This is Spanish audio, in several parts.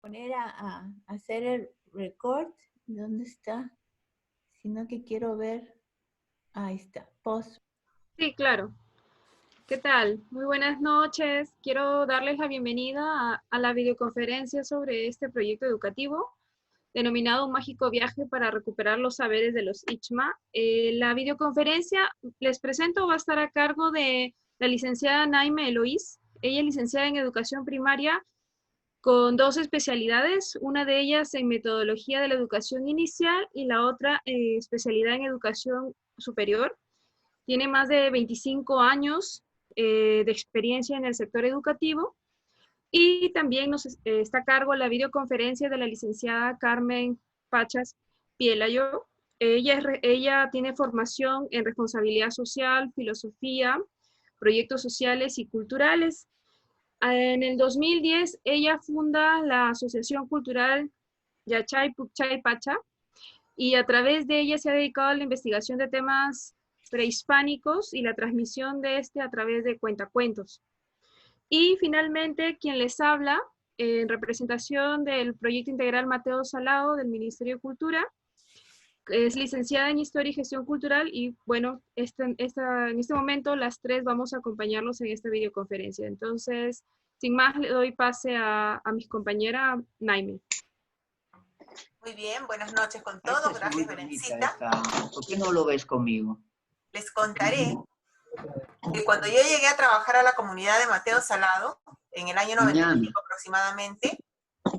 Poner a hacer el record. ¿Dónde está? Sino que quiero ver. Ahí está. Post. Sí, claro. ¿Qué tal? Muy buenas noches. Quiero darles la bienvenida a la videoconferencia sobre este proyecto educativo denominado Un mágico viaje para recuperar los saberes de los Ichma. La videoconferencia, les presento, va a estar a cargo de la licenciada Naime Eloís. Ella es licenciada en educación primaria con dos especialidades, una de ellas en metodología de la educación inicial y la otra especialidad en educación superior. Tiene más de 25 años de experiencia en el sector educativo y también está a cargo la videoconferencia de la licenciada Carmen Pachas Pielayo. Ella tiene formación en responsabilidad social, filosofía, proyectos sociales y culturales. En el 2010, ella funda la Asociación Cultural Yachay Puchay Pacha, y a través de ella se ha dedicado a la investigación de temas prehispánicos y la transmisión de este a través de cuentacuentos. Y finalmente, quien les habla, en representación del Proyecto Integral Mateo Salado del Ministerio de Cultura, es licenciada en Historia y Gestión Cultural y bueno, en este momento las tres vamos a acompañarlos en esta videoconferencia. Entonces, sin más, le doy pase a mi compañera Naime. Muy bien, buenas noches con Esta todos. es Gracias, muy bonita, Berencita. ¿Por qué no lo ves conmigo? Les contaré que cuando yo llegué a trabajar a la comunidad de Mateo Salado, en el año 95 aproximadamente,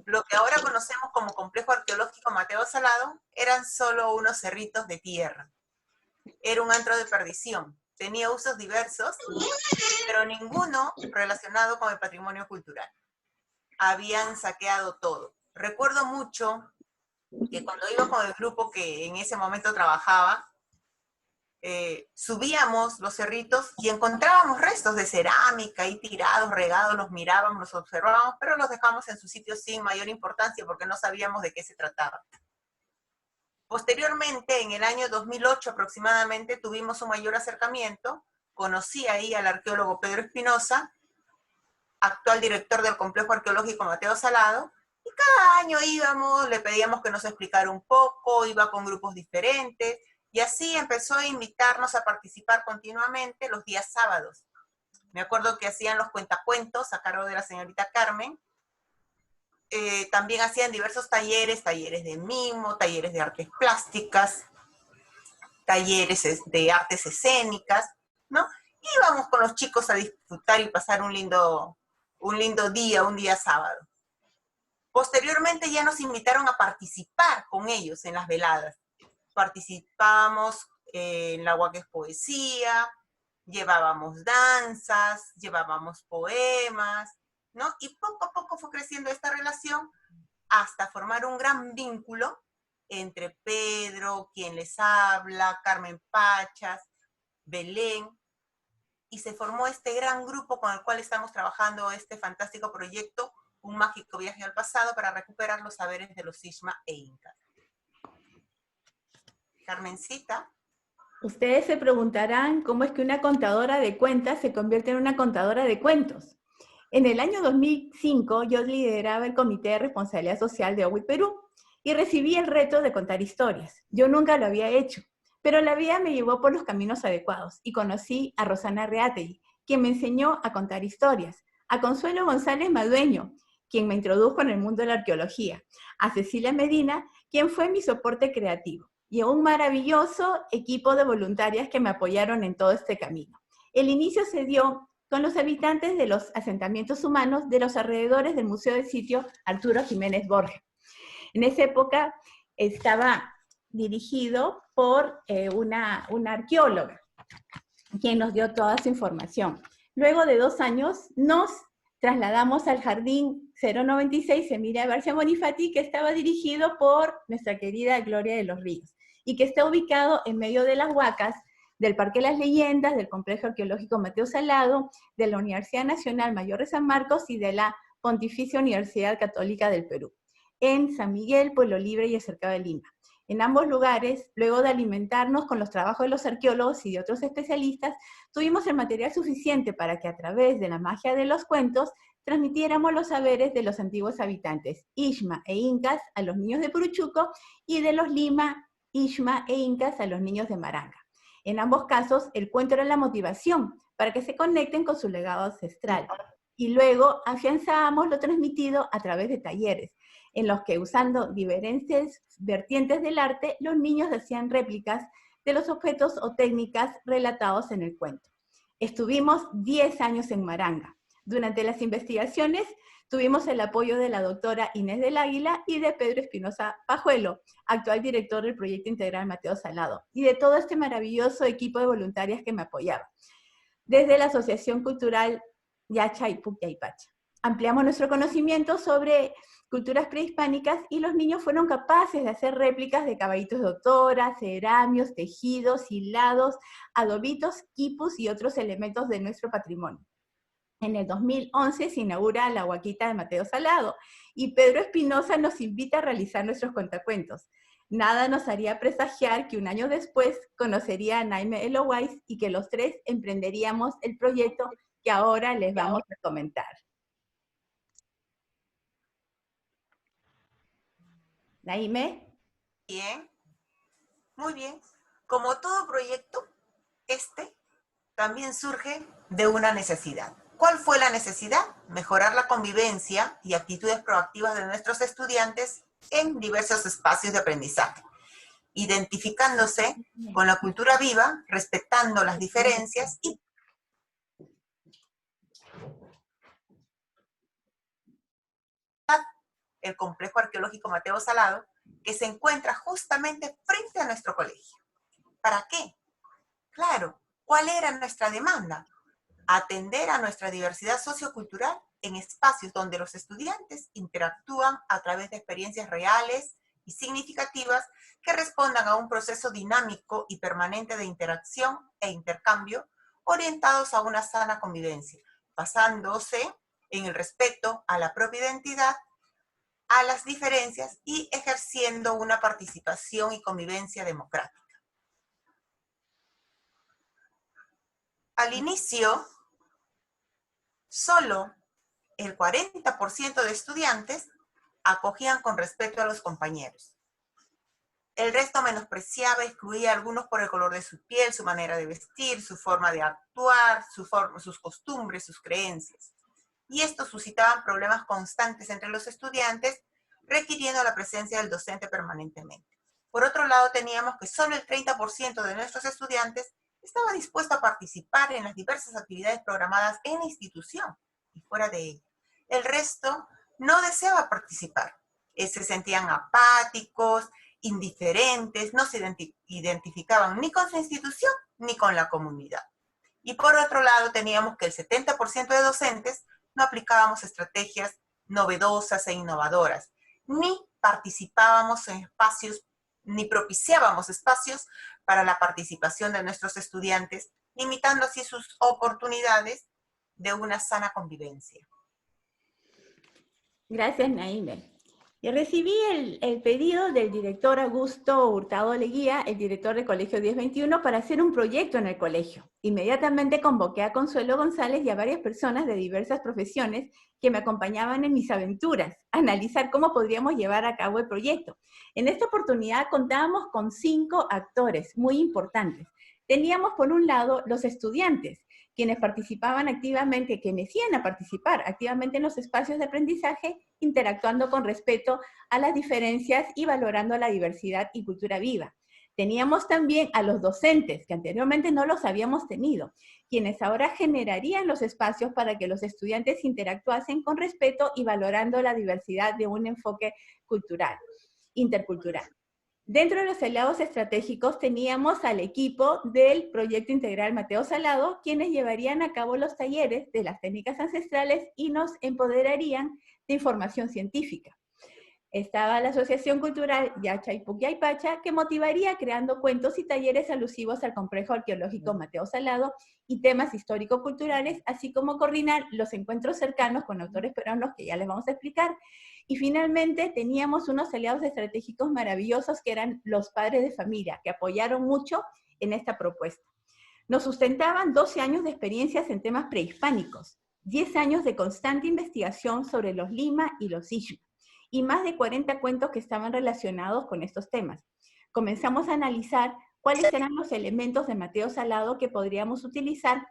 lo que ahora conocemos como Complejo Arqueológico Mateo Salado eran solo unos cerritos de tierra. Era un antro de perdición. Tenía usos diversos, pero ninguno relacionado con el patrimonio cultural. Habían saqueado todo. Recuerdo mucho que cuando iba con el grupo que en ese momento trabajaba, subíamos los cerritos y encontrábamos restos de cerámica ahí tirados, regados, los mirábamos, los observábamos, pero los dejamos en su sitio sin mayor importancia porque no sabíamos de qué se trataba. Posteriormente, en el año 2008 aproximadamente, tuvimos un mayor acercamiento. Conocí ahí al arqueólogo Pedro Espinosa, actual director del Complejo Arqueológico Mateo Salado, y cada año íbamos, le pedíamos que nos explicara un poco, iba con grupos diferentes, y así empezó a invitarnos a participar continuamente los días sábados. Me acuerdo que hacían los cuentacuentos a cargo de la señorita Carmen. También hacían diversos talleres, talleres de mimo, talleres de artes plásticas, talleres de artes escénicas, ¿no? Íbamos con los chicos a disfrutar y pasar un lindo día, un día sábado. Posteriormente ya nos invitaron a participar con ellos en las veladas. Participábamos en la Huaques Poesía, llevábamos danzas, llevábamos poemas, ¿no? Y poco a poco fue creciendo esta relación hasta formar un gran vínculo entre Pedro, quien les habla, Carmen Pachas, Belén, y se formó este gran grupo con el cual estamos trabajando este fantástico proyecto, Un mágico viaje al pasado para recuperar los saberes de los Ichma e Incas. Carmencita. Ustedes se preguntarán cómo es que una contadora de cuentas se convierte en una contadora de cuentos. En el año 2005 yo lideraba el Comité de Responsabilidad Social de OWI Perú y recibí el reto de contar historias. Yo nunca lo había hecho, pero la vida me llevó por los caminos adecuados y conocí a Rosana Reategui, quien me enseñó a contar historias, a Consuelo González Madueño, quien me introdujo en el mundo de la arqueología, a Cecilia Medina, quien fue mi soporte creativo, y a un maravilloso equipo de voluntarias que me apoyaron en todo este camino. El inicio se dio con los habitantes de los asentamientos humanos de los alrededores del Museo del Sitio Arturo Jiménez Borja. En esa época estaba dirigido por una arqueóloga, quien nos dio toda su información. Luego de 2 años nos trasladamos al Jardín 096 Emilia García Bonifati, que estaba dirigido por nuestra querida Gloria de los Ríos, y que está ubicado en medio de las huacas del Parque de las Leyendas, del Complejo Arqueológico Mateo Salado, de la Universidad Nacional Mayor de San Marcos y de la Pontificia Universidad Católica del Perú, en San Miguel, Pueblo Libre y el Cercado de Lima. En ambos lugares, luego de alimentarnos con los trabajos de los arqueólogos y de otros especialistas, tuvimos el material suficiente para que a través de la magia de los cuentos transmitiéramos los saberes de los antiguos habitantes, Ishma e Incas, a los niños de Puruchuco, y de los Lima, Ishma e Incas a los niños de Maranga. En ambos casos, el cuento era la motivación para que se conecten con su legado ancestral. Y luego afianzábamos lo transmitido a través de talleres, en los que, usando diferentes vertientes del arte, los niños hacían réplicas de los objetos o técnicas relatados en el cuento. Estuvimos 10 años en Maranga. Durante las investigaciones tuvimos el apoyo de la doctora Inés del Águila y de Pedro Espinosa Pajuelo, actual director del Proyecto Integral Mateo Salado, y de todo este maravilloso equipo de voluntarias que me apoyaba, desde la Asociación Cultural Yachay Pukyaypacha. Ampliamos nuestro conocimiento sobre culturas prehispánicas y los niños fueron capaces de hacer réplicas de caballitos de doctora, ceramios, tejidos, hilados, adobitos, quipus y otros elementos de nuestro patrimonio. En el 2011 se inaugura la Huaquita de Mateo Salado y Pedro Espinosa nos invita a realizar nuestros cuentacuentos. Nada nos haría presagiar que un año después conocería a Naime Eloise y que los tres emprenderíamos el proyecto que ahora les vamos a comentar. Naime. Bien, muy bien. Como todo proyecto, este también surge de una necesidad. ¿Cuál fue la necesidad? Mejorar la convivencia y actitudes proactivas de nuestros estudiantes en diversos espacios de aprendizaje, identificándose con la cultura viva, respetando las diferencias y el complejo arqueológico Mateo Salado, que se encuentra justamente frente a nuestro colegio. ¿Para qué? Claro, ¿cuál era nuestra demanda? Atender a nuestra diversidad sociocultural en espacios donde los estudiantes interactúan a través de experiencias reales y significativas que respondan a un proceso dinámico y permanente de interacción e intercambio orientados a una sana convivencia, basándose en el respeto a la propia identidad, a las diferencias y ejerciendo una participación y convivencia democrática. Al inicio, solo el 40% de estudiantes acogían con respeto a los compañeros. El resto menospreciaba, excluía a algunos por el color de su piel, su manera de vestir, su forma de actuar, sus costumbres, sus creencias. Y esto suscitaba problemas constantes entre los estudiantes, requiriendo la presencia del docente permanentemente. Por otro lado, teníamos que solo el 30% de nuestros estudiantes estaba dispuesto a participar en las diversas actividades programadas en la institución y fuera de ella. El resto no deseaba participar. Se sentían apáticos, indiferentes, no se identificaban ni con su institución ni con la comunidad. Y por otro lado, teníamos que el 70% de docentes no aplicábamos estrategias novedosas e innovadoras, ni participábamos en espacios, ni propiciábamos espacios para la participación de nuestros estudiantes, limitando así sus oportunidades de una sana convivencia. Gracias, Naime. Y recibí el pedido del director Augusto Hurtado Leguía, el director del Colegio 1021, para hacer un proyecto en el colegio. Inmediatamente convoqué a Consuelo González y a varias personas de diversas profesiones que me acompañaban en mis aventuras, a analizar cómo podríamos llevar a cabo el proyecto. En esta oportunidad contábamos con 5 actores muy importantes. Teníamos por un lado los estudiantes, quienes participaban activamente, quienes iban a participar activamente en los espacios de aprendizaje, interactuando con respeto a las diferencias y valorando la diversidad y cultura viva. Teníamos también a los docentes, que anteriormente no los habíamos tenido, quienes ahora generarían los espacios para que los estudiantes interactuasen con respeto y valorando la diversidad de un enfoque cultural, intercultural. Dentro de los aliados estratégicos teníamos al equipo del Proyecto Integral Mateo Salado, quienes llevarían a cabo los talleres de las técnicas ancestrales y nos empoderarían de información científica. Estaba la Asociación Cultural Yachay Pukyaypacha, que motivaría creando cuentos y talleres alusivos al complejo arqueológico Mateo Salado y temas histórico-culturales, así como coordinar los encuentros cercanos con autores peruanos que ya les vamos a explicar. Y finalmente teníamos unos aliados estratégicos maravillosos que eran los padres de familia, que apoyaron mucho en esta propuesta. Nos sustentaban 12 años de experiencias en temas prehispánicos, 10 años de constante investigación sobre los Lima y los Ishma, y más de 40 cuentos que estaban relacionados con estos temas. Comenzamos a analizar cuáles eran los elementos de Mateo Salado que podríamos utilizar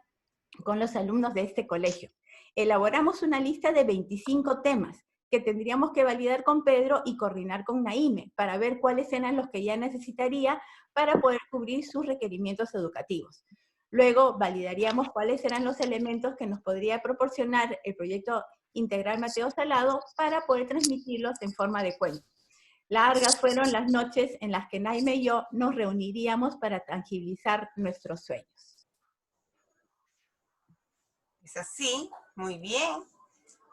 con los alumnos de este colegio. Elaboramos una lista de 25 temas que tendríamos que validar con Pedro y coordinar con Naime para ver cuáles eran los que ya necesitaría para poder cubrir sus requerimientos educativos. Luego validaríamos cuáles eran los elementos que nos podría proporcionar el proyecto integral Mateo Salado para poder transmitirlos en forma de cuento. Largas fueron las noches en las que Naime y yo nos reuniríamos para tangibilizar nuestros sueños. Es así, muy bien.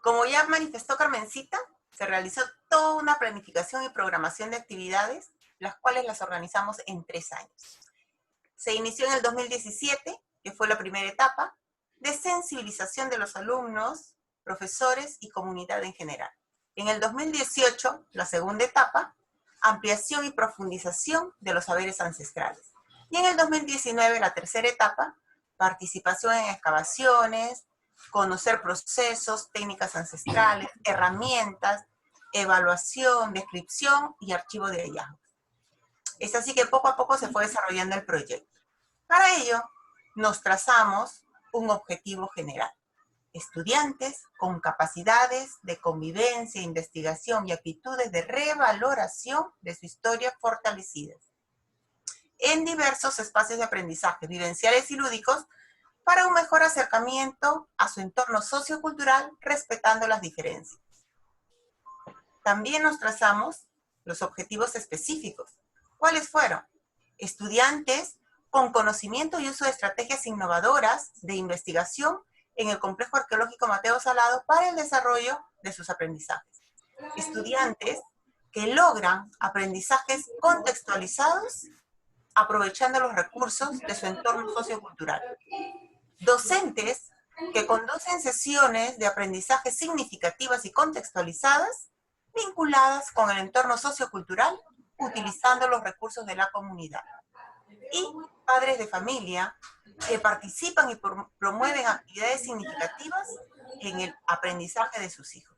Como ya manifestó Carmencita, se realizó toda una planificación y programación de actividades, las cuales las organizamos en 3 años. Se inició en el 2017, que fue la primera etapa, de sensibilización de los alumnos, profesores y comunidad en general. En el 2018, la segunda etapa, ampliación y profundización de los saberes ancestrales. Y en el 2019, la tercera etapa, participación en excavaciones, conocer procesos, técnicas ancestrales, herramientas, evaluación, descripción y archivo de hallazgos. Es así que poco a poco se fue desarrollando el proyecto. Para ello, nos trazamos un objetivo general. Estudiantes con capacidades de convivencia, investigación y actitudes de revaloración de su historia fortalecidas en diversos espacios de aprendizaje vivenciales y lúdicos para un mejor acercamiento a su entorno sociocultural respetando las diferencias. También nos trazamos los objetivos específicos. ¿Cuáles fueron? Estudiantes con conocimiento y uso de estrategias innovadoras de investigación en el Complejo Arqueológico Mateo Salado para el desarrollo de sus aprendizajes. Estudiantes que logran aprendizajes contextualizados aprovechando los recursos de su entorno sociocultural. Docentes que conducen sesiones de aprendizaje significativas y contextualizadas vinculadas con el entorno sociocultural utilizando los recursos de la comunidad. Y padres de familia que participan y promueven actividades significativas en el aprendizaje de sus hijos.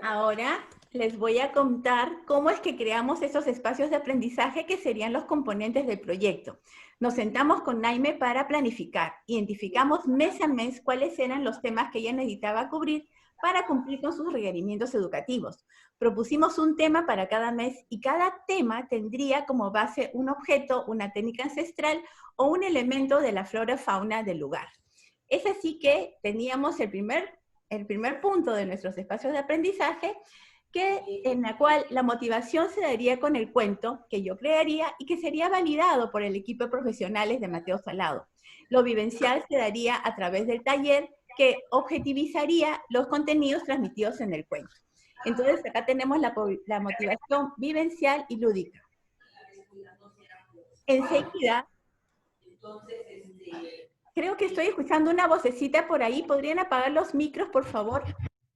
Ahora les voy a contar cómo es que creamos esos espacios de aprendizaje que serían los componentes del proyecto. Nos sentamos con Naime para planificar. Identificamos mes a mes cuáles eran los temas que ella necesitaba cubrir para cumplir con sus requerimientos educativos. Propusimos un tema para cada mes y cada tema tendría como base un objeto, una técnica ancestral o un elemento de la flora y fauna del lugar. Es así que teníamos el primer punto de nuestros espacios de aprendizaje, en la cual la motivación se daría con el cuento que yo crearía y que sería validado por el equipo de profesionales de Mateo Salado. Lo vivencial se daría a través del taller que objetivizaría los contenidos transmitidos en el cuento. Entonces acá tenemos la motivación vivencial y lúdica. Enseguida, creo que estoy escuchando una vocecita por ahí. ¿Podrían apagar los micros, por favor?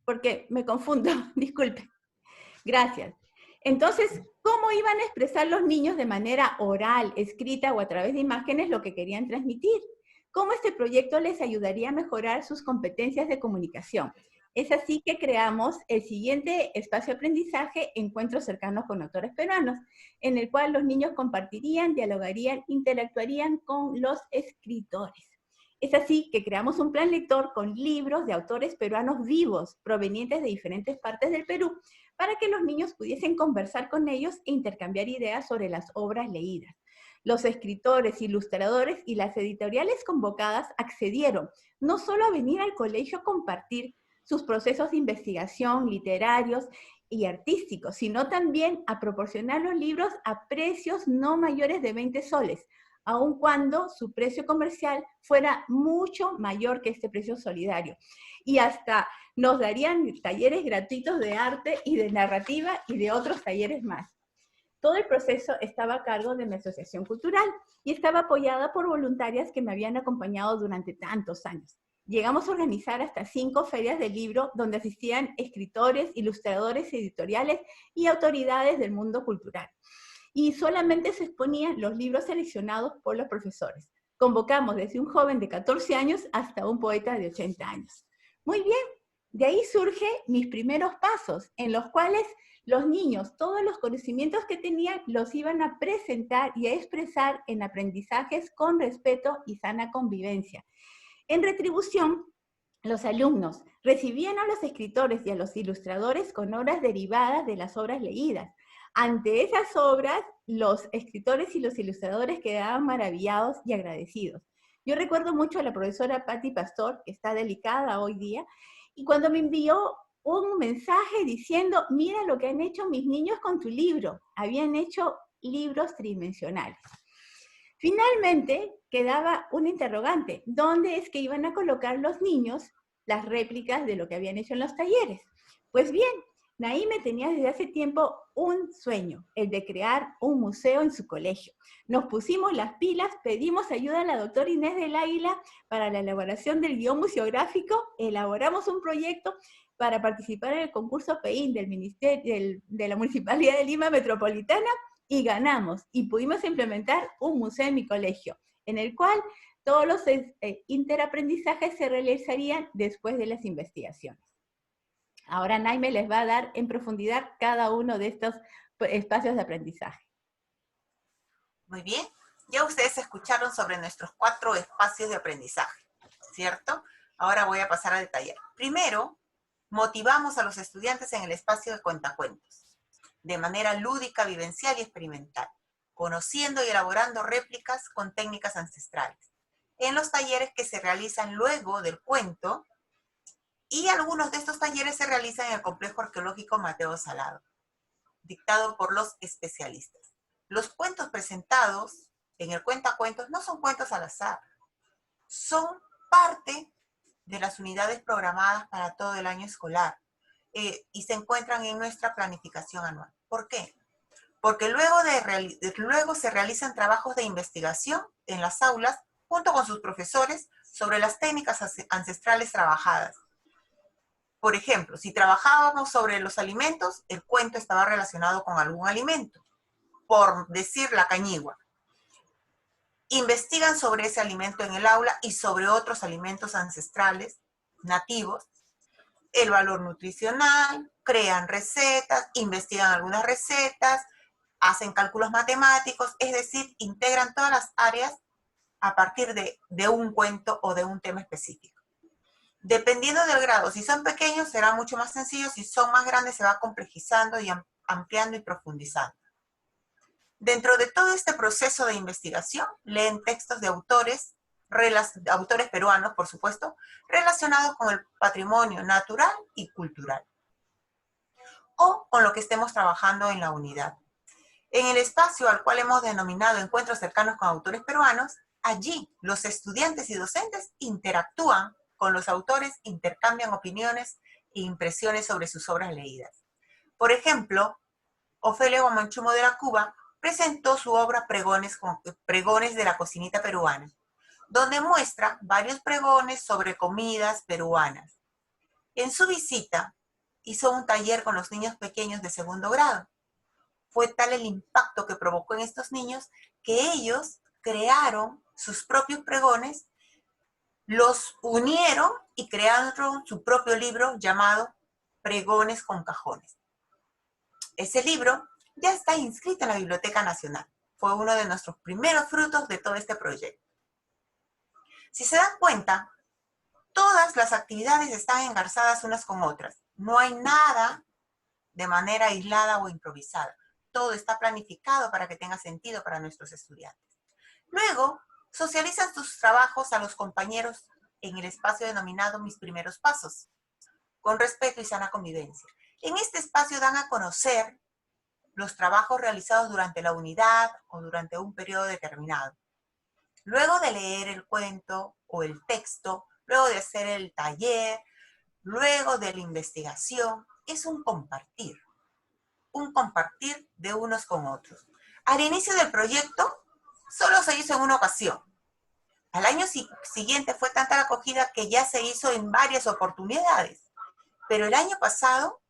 Porque me confundo, disculpen. Gracias. Entonces, ¿cómo iban a expresar los niños de manera oral, escrita o a través de imágenes lo que querían transmitir? ¿Cómo este proyecto les ayudaría a mejorar sus competencias de comunicación? Es así que creamos el siguiente espacio de aprendizaje, Encuentros cercanos con autores peruanos, en el cual los niños compartirían, dialogarían, interactuarían con los escritores. Es así que creamos un plan lector con libros de autores peruanos vivos, provenientes de diferentes partes del Perú, para que los niños pudiesen conversar con ellos e intercambiar ideas sobre las obras leídas. Los escritores, ilustradores y las editoriales convocadas accedieron no solo a venir al colegio a compartir sus procesos de investigación literarios y artísticos, sino también a proporcionar los libros a precios no mayores de 20 soles, aun cuando su precio comercial fuera mucho mayor que este precio solidario. Y hasta nos darían talleres gratuitos de arte y de narrativa y de otros talleres más. Todo el proceso estaba a cargo de mi asociación cultural y estaba apoyada por voluntarias que me habían acompañado durante tantos años. Llegamos a organizar hasta 5 ferias de libro donde asistían escritores, ilustradores, editoriales y autoridades del mundo cultural. Y solamente se exponían los libros seleccionados por los profesores. Convocamos desde un joven de 14 años hasta un poeta de 80 años. Muy bien, de ahí surgen mis primeros pasos, en los cuales los niños, todos los conocimientos que tenían, los iban a presentar y a expresar en aprendizajes con respeto y sana convivencia. En retribución, los alumnos recibían a los escritores y a los ilustradores con obras derivadas de las obras leídas. Ante esas obras, los escritores y los ilustradores quedaban maravillados y agradecidos. Yo recuerdo mucho a la profesora Patti Pastor, que está delicada hoy día, y cuando me envió un mensaje diciendo, mira lo que han hecho mis niños con tu libro. Habían hecho libros tridimensionales. Finalmente, quedaba un interrogante. ¿Dónde es que iban a colocar los niños las réplicas de lo que habían hecho en los talleres? Pues bien, Naime tenía desde hace tiempo un sueño, el de crear un museo en su colegio. Nos pusimos las pilas, pedimos ayuda a la doctora Inés del Águila para la elaboración del guión museográfico, elaboramos un proyecto para participar en el concurso PEIN del Ministerio de la Municipalidad de Lima Metropolitana y ganamos y pudimos implementar un museo en mi colegio, en el cual todos los interaprendizajes se realizarían después de las investigaciones. Ahora Naime les va a dar en profundidad cada uno de estos espacios de aprendizaje. Muy bien, ya ustedes escucharon sobre nuestros 4 espacios de aprendizaje, ¿cierto? Ahora voy a pasar a detallar. Primero, motivamos a los estudiantes en el espacio de cuentacuentos, de manera lúdica, vivencial y experimental, conociendo y elaborando réplicas con técnicas ancestrales, en los talleres que se realizan luego del cuento, y algunos de estos talleres se realizan en el Complejo Arqueológico Mateo Salado, dictado por los especialistas. Los cuentos presentados en el cuentacuentos no son cuentos al azar, son parte de las unidades programadas para todo el año escolar y se encuentran en nuestra planificación anual. ¿Por qué? Porque luego se realizan trabajos de investigación en las aulas junto con sus profesores sobre las técnicas ancestrales trabajadas. Por ejemplo, si trabajábamos sobre los alimentos, el cuento estaba relacionado con algún alimento, por decir la cañigua. Investigan sobre ese alimento en el aula y sobre otros alimentos ancestrales, nativos, el valor nutricional, crean recetas, investigan algunas recetas, hacen cálculos matemáticos, es decir, integran todas las áreas a partir de un cuento o de un tema específico. Dependiendo del grado, si son pequeños será mucho más sencillo, si son más grandes se va complejizando y ampliando y profundizando. Dentro de todo este proceso de investigación, leen textos de autores peruanos, por supuesto, relacionados con el patrimonio natural y cultural, o con lo que estemos trabajando en la unidad. En el espacio al cual hemos denominado Encuentros Cercanos con Autores Peruanos, allí los estudiantes y docentes interactúan con los autores, intercambian opiniones e impresiones sobre sus obras leídas. Por ejemplo, Ofelia Guamanchumo de la Cuba presentó su obra Pregones de la Cocinita Peruana, donde muestra varios pregones sobre comidas peruanas. En su visita, hizo un taller con los niños pequeños de 2º grado. Fue tal el impacto que provocó en estos niños que ellos crearon sus propios pregones, los unieron y crearon su propio libro llamado Pregones con Cajones. Ese libro ya está inscrito en la Biblioteca Nacional. Fue uno de nuestros primeros frutos de todo este proyecto. Si se dan cuenta, todas las actividades están engarzadas unas con otras. No hay nada de manera aislada o improvisada. Todo está planificado para que tenga sentido para nuestros estudiantes. Luego, socializan sus trabajos a los compañeros en el espacio denominado Mis Primeros Pasos, con respeto y sana convivencia. En este espacio dan a conocer los trabajos realizados durante la unidad o durante un periodo determinado. Luego de leer el cuento o el texto, luego de hacer el taller, luego de la investigación, es un compartir de unos con otros. Al inicio del proyecto, solo se hizo en una ocasión. Al año siguiente fue tanta la acogida que ya se hizo en varias oportunidades. Pero el año pasado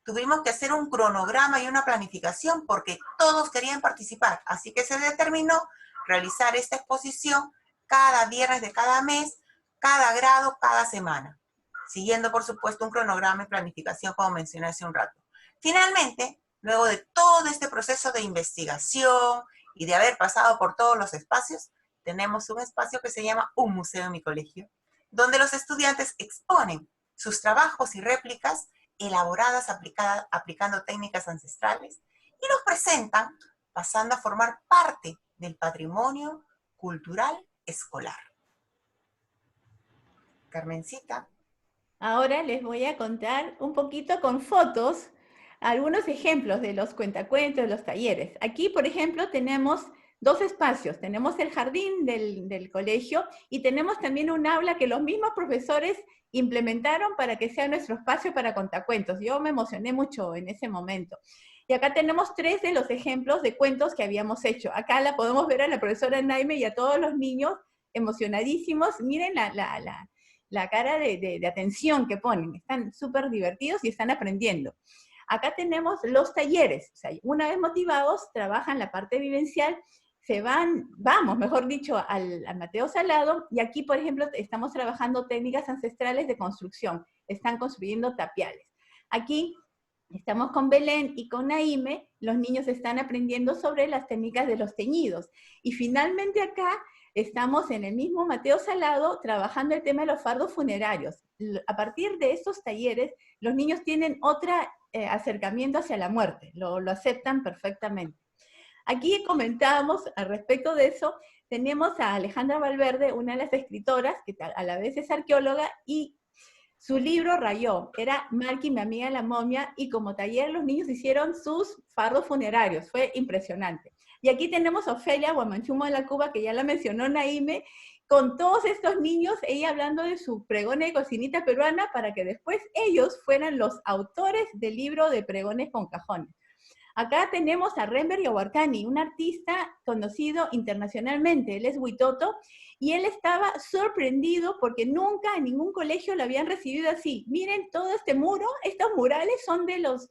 tuvimos que hacer un cronograma y una planificación porque todos querían participar. Así que se determinó realizar esta exposición cada viernes de cada mes, cada grado, cada semana, siguiendo por supuesto un cronograma y planificación como mencioné hace un rato. Finalmente, luego de todo este proceso de investigación y de haber pasado por todos los espacios, tenemos un espacio que se llama Un Museo en mi Colegio, donde los estudiantes exponen sus trabajos y réplicas elaboradas aplicando técnicas ancestrales y los presentan pasando a formar parte del patrimonio cultural escolar. Carmencita. Ahora les voy a contar un poquito con fotos, algunos ejemplos de los cuentacuentos, de los talleres. Aquí, por ejemplo, tenemos dos espacios. Tenemos el jardín del colegio y tenemos también un aula que los mismos profesores implementaron para que sea nuestro espacio para contacuentos. Yo me emocioné mucho en ese momento. Y acá tenemos 3 de los ejemplos de cuentos que habíamos hecho. Acá la podemos ver a la profesora Naime y a todos los niños emocionadísimos. Miren la cara de atención que ponen. Están súper divertidos y están aprendiendo. Acá tenemos los talleres. O sea, una vez motivados, trabajan la parte vivencial, vamos, mejor dicho, al Mateo Salado, y aquí, por ejemplo, estamos trabajando técnicas ancestrales de construcción. Están construyendo tapiales. Aquí estamos con Belén y con Naime, los niños están aprendiendo sobre las técnicas de los teñidos. Y finalmente acá estamos en el mismo Mateo Salado trabajando el tema de los fardos funerarios. A partir de estos talleres, los niños tienen otro acercamiento hacia la muerte, lo aceptan perfectamente. Aquí comentábamos al respecto de eso, tenemos a Alejandra Valverde, una de las escritoras, que a la vez es arqueóloga, y su libro rayó, era Marky, mi amiga la momia, y como taller los niños hicieron sus fardos funerarios, fue impresionante. Y aquí tenemos a Ofelia Guamanchumo de la Cuba, que ya la mencionó Naime, con todos estos niños, ella hablando de su pregón de cocinita peruana, para que después ellos fueran los autores del libro de pregones con cajones. Acá tenemos a Renber Yahuarcani, un artista conocido internacionalmente. Él es huitoto y él estaba sorprendido porque nunca en ningún colegio lo habían recibido así. Miren todo este muro, estos murales son de los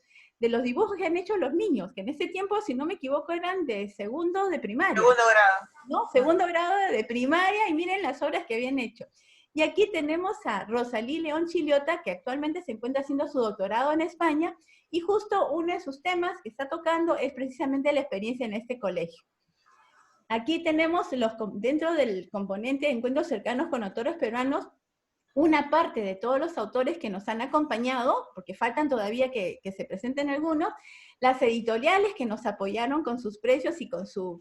dibujos que han hecho los niños, que en ese tiempo, si no me equivoco, eran de segundo de primaria. Segundo grado. ¿No? Segundo grado de primaria, y miren las obras que habían hecho. Y aquí tenemos a Rosalí León Chiliota, que actualmente se encuentra haciendo su doctorado en España, y justo uno de sus temas que está tocando es precisamente la experiencia en este colegio. Aquí tenemos, dentro del componente de encuentros cercanos con autores peruanos, una parte de todos los autores que nos han acompañado, porque faltan todavía que se presenten algunos, las editoriales que nos apoyaron con sus precios y con su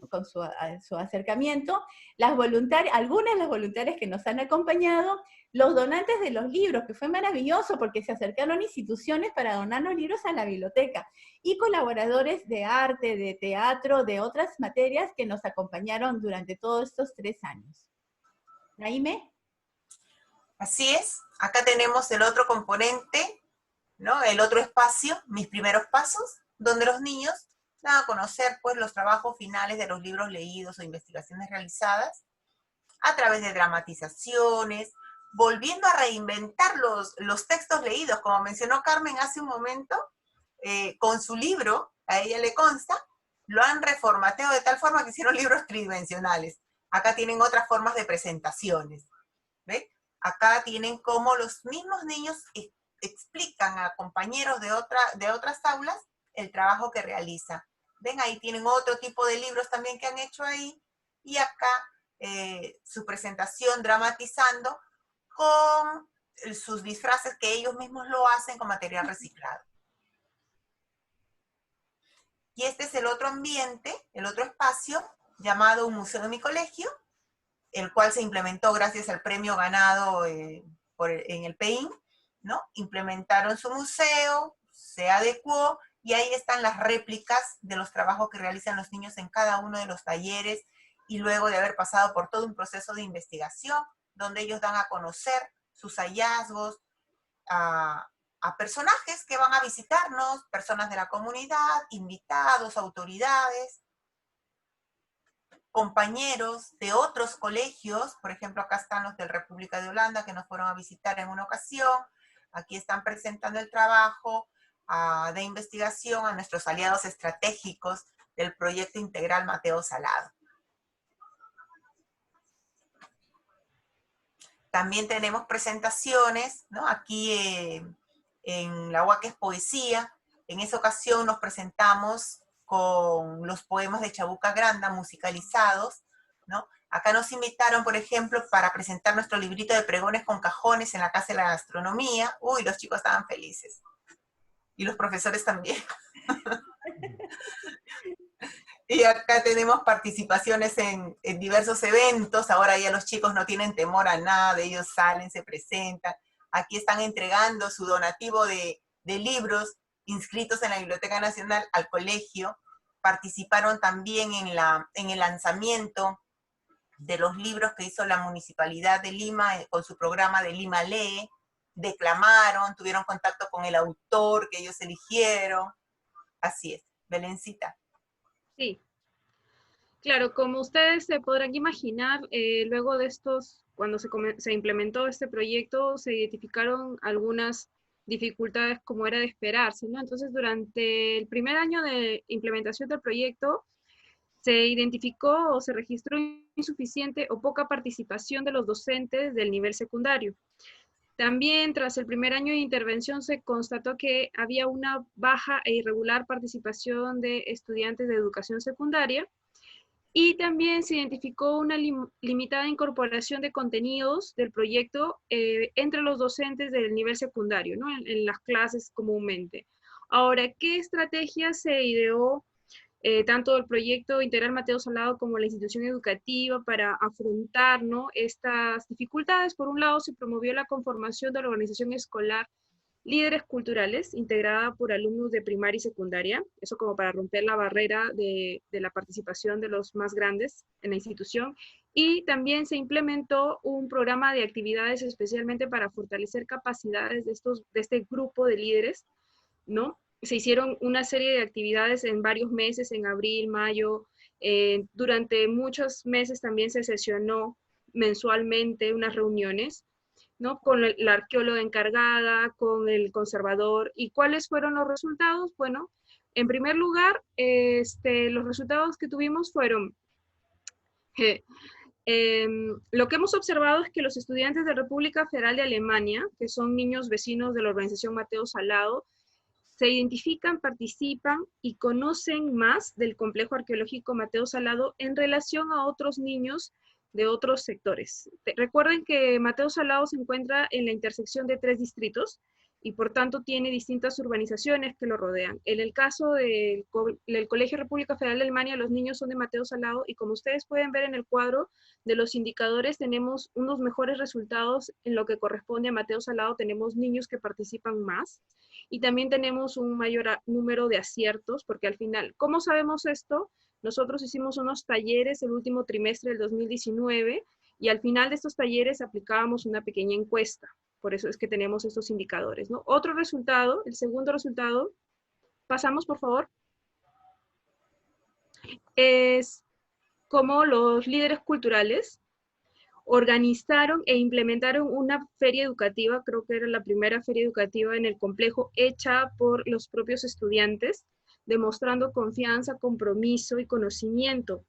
acercamiento, algunas de las voluntarias que nos han acompañado, los donantes de los libros, que fue maravilloso porque se acercaron instituciones para donar los libros a la biblioteca, y colaboradores de arte, de teatro, de otras materias que nos acompañaron durante todos estos 3 años. Naime. Así es, acá tenemos el otro componente, ¿no? El otro espacio, Mis Primeros Pasos, donde los niños dan a conocer pues, los trabajos finales de los libros leídos o investigaciones realizadas a través de dramatizaciones, volviendo a reinventar los textos leídos, como mencionó Carmen hace un momento, con su libro, a ella le consta, lo han reformateado de tal forma que hicieron libros tridimensionales. Acá tienen otras formas de presentaciones, ¿ven? Acá tienen cómo los mismos niños explican a compañeros de otras aulas el trabajo que realizan. Ven, ahí tienen otro tipo de libros también que han hecho ahí, y acá su presentación dramatizando con sus disfraces que ellos mismos lo hacen con material reciclado. Y este es el otro ambiente, el otro espacio, llamado Un Museo de mi Colegio, el cual se implementó gracias al premio ganado en el PEIN, ¿no? Implementaron su museo, se adecuó, y ahí están las réplicas de los trabajos que realizan los niños en cada uno de los talleres, y luego de haber pasado por todo un proceso de investigación, donde ellos dan a conocer sus hallazgos a personajes que van a visitarnos, personas de la comunidad, invitados, autoridades, compañeros de otros colegios. Por ejemplo, acá están los de República de Holanda que nos fueron a visitar en una ocasión. Aquí están presentando el trabajo de investigación a nuestros aliados estratégicos del proyecto integral Mateo Salado. También tenemos presentaciones, ¿no? Aquí en la UAC es poesía. En esa ocasión nos presentamos con los poemas de Chabuca Granda musicalizados, ¿no? Acá nos invitaron, por ejemplo, para presentar nuestro librito de pregones con cajones en la Casa de la Gastronomía. Uy, los chicos estaban felices. Y los profesores también. Y acá tenemos participaciones en diversos eventos. Ahora ya los chicos no tienen temor a nada, ellos salen, se presentan. Aquí están entregando su donativo de libros inscritos en la Biblioteca Nacional al colegio. Participaron también en el lanzamiento de los libros que hizo la Municipalidad de Lima con su programa de Lima Lee. Declamaron, tuvieron contacto con el autor que ellos eligieron. Así es. Belencita. Sí, claro, como ustedes se podrán imaginar, luego de cuando se implementó este proyecto, se identificaron algunas dificultades como era de esperarse, ¿no? Entonces, durante el primer año de implementación del proyecto, se identificó o se registró insuficiente o poca participación de los docentes del nivel secundario. También, tras el primer año de intervención, se constató que había una baja e irregular participación de estudiantes de educación secundaria, y también se identificó una limitada incorporación de contenidos del proyecto entre los docentes del nivel secundario, ¿no? En las clases comúnmente. Ahora, ¿qué estrategia se ideó tanto el proyecto Integral Mateo Salado como la institución educativa para afrontar, ¿no?, estas dificultades? Por un lado, se promovió la conformación de la organización escolar Líderes Culturales, integrada por alumnos de primaria y secundaria, eso como para romper la barrera de la participación de los más grandes en la institución, y también se implementó un programa de actividades especialmente para fortalecer capacidades de este grupo de líderes, ¿no? Se hicieron una serie de actividades en varios meses, en abril, mayo, durante muchos meses también se sesionó mensualmente unas reuniones, ¿no?, con la arqueóloga encargada, con el conservador. ¿Y cuáles fueron los resultados? Bueno, en primer lugar, los resultados que tuvimos fueron, lo que hemos observado es que los estudiantes de República Federal de Alemania, que son niños vecinos de la organización Mateo Salado, se identifican, participan y conocen más del complejo arqueológico Mateo Salado en relación a otros niños de otros sectores. Recuerden que Mateo Salado se encuentra en la intersección de 3 distritos y por tanto tiene distintas urbanizaciones que lo rodean. En el caso del Colegio República Federal de Alemania, los niños son de Mateo Salado, y como ustedes pueden ver en el cuadro de los indicadores, tenemos unos mejores resultados en lo que corresponde a Mateo Salado. Tenemos niños que participan más y también tenemos un mayor número de aciertos, porque al final, ¿cómo sabemos esto? Nosotros hicimos unos talleres el último trimestre del 2019 y al final de estos talleres aplicábamos una pequeña encuesta. Por eso es que tenemos estos indicadores, ¿no? Otro resultado, el segundo resultado, pasamos por favor, es cómo los líderes culturales organizaron e implementaron una feria educativa, creo que era la primera feria educativa en el complejo, hecha por los propios estudiantes, demostrando confianza, compromiso y conocimiento,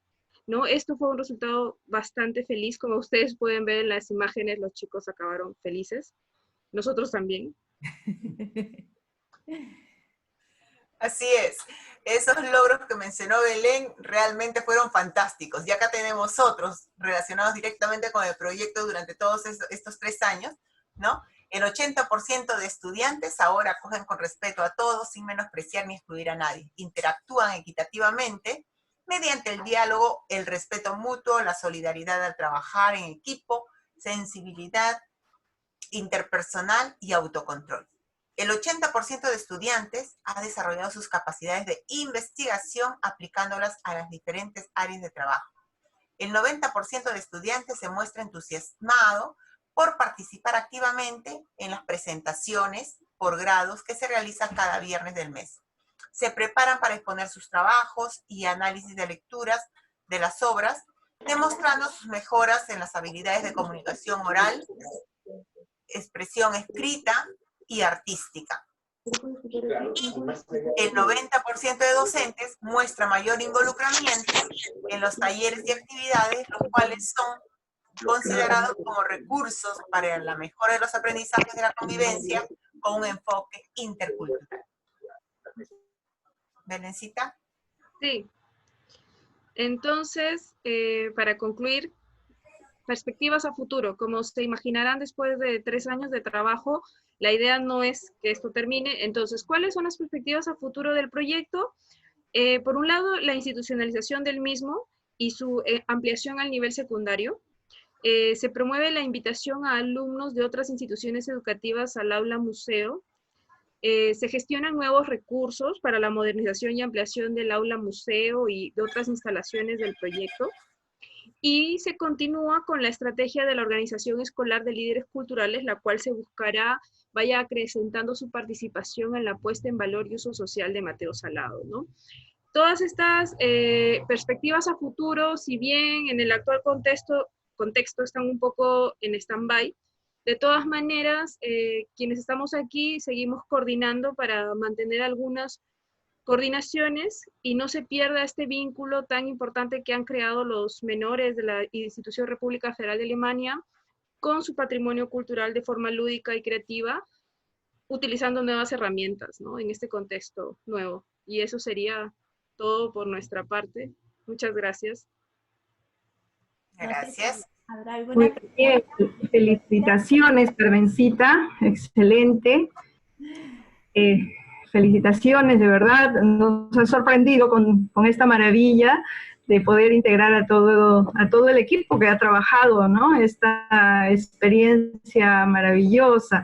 ¿no? Esto fue un resultado bastante feliz, como ustedes pueden ver en las imágenes, los chicos acabaron felices, nosotros también. Así es. Esos logros que mencionó Belén realmente fueron fantásticos. Y acá tenemos otros relacionados directamente con el proyecto durante todos estos 3 años, ¿no? El 80% de estudiantes ahora acogen con respeto a todos, sin menospreciar ni excluir a nadie. Interactúan equitativamente mediante el diálogo, el respeto mutuo, la solidaridad al trabajar en equipo, sensibilidad interpersonal y autocontrol. El 80% de estudiantes ha desarrollado sus capacidades de investigación aplicándolas a las diferentes áreas de trabajo. El 90% de estudiantes se muestra entusiasmado por participar activamente en las presentaciones por grados que se realizan cada viernes del mes. Se preparan para exponer sus trabajos y análisis de lecturas de las obras, demostrando sus mejoras en las habilidades de comunicación oral, expresión escrita y artística. Y el 90% de docentes muestra mayor involucramiento en los talleres y actividades, los cuales son considerados como recursos para la mejora de los aprendizajes de la convivencia con un enfoque intercultural. Belencita. Sí. Entonces, para concluir, perspectivas a futuro. Como se imaginarán, después de 3 años de trabajo, la idea no es que esto termine. Entonces, ¿cuáles son las perspectivas a futuro del proyecto? Por un lado, la institucionalización del mismo y su ampliación al nivel secundario. Se promueve la invitación a alumnos de otras instituciones educativas al aula museo. Se gestionan nuevos recursos para la modernización y ampliación del aula museo y de otras instalaciones del proyecto. Y se continúa con la estrategia de la organización escolar de líderes culturales, la cual se buscará vaya acrecentando su participación en la puesta en valor y uso social de Mateo Salado, ¿no? Todas estas perspectivas a futuro, si bien en el actual contexto están un poco en stand-by, de todas maneras, quienes estamos aquí seguimos coordinando para mantener algunas coordinaciones y no se pierda este vínculo tan importante que han creado los menores de la Institución República Federal de Alemania con su patrimonio cultural de forma lúdica y creativa, utilizando nuevas herramientas, ¿no? En este contexto nuevo. Y eso sería todo por nuestra parte. Muchas gracias. Gracias. ¿Habrá alguna Muy bien, felicitaciones, Carmencita, excelente. Felicitaciones, de verdad, nos ha sorprendido con esta maravilla de poder integrar a todo el equipo que ha trabajado, ¿no? Esta experiencia maravillosa.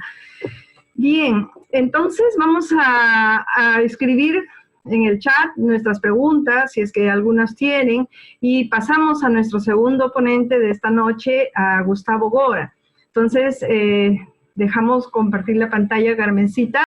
Bien, entonces vamos a escribir en el chat nuestras preguntas, si es que algunas tienen, y pasamos a nuestro segundo ponente de esta noche, a Gustavo Gora. Entonces, dejamos compartir la pantalla, Carmencita.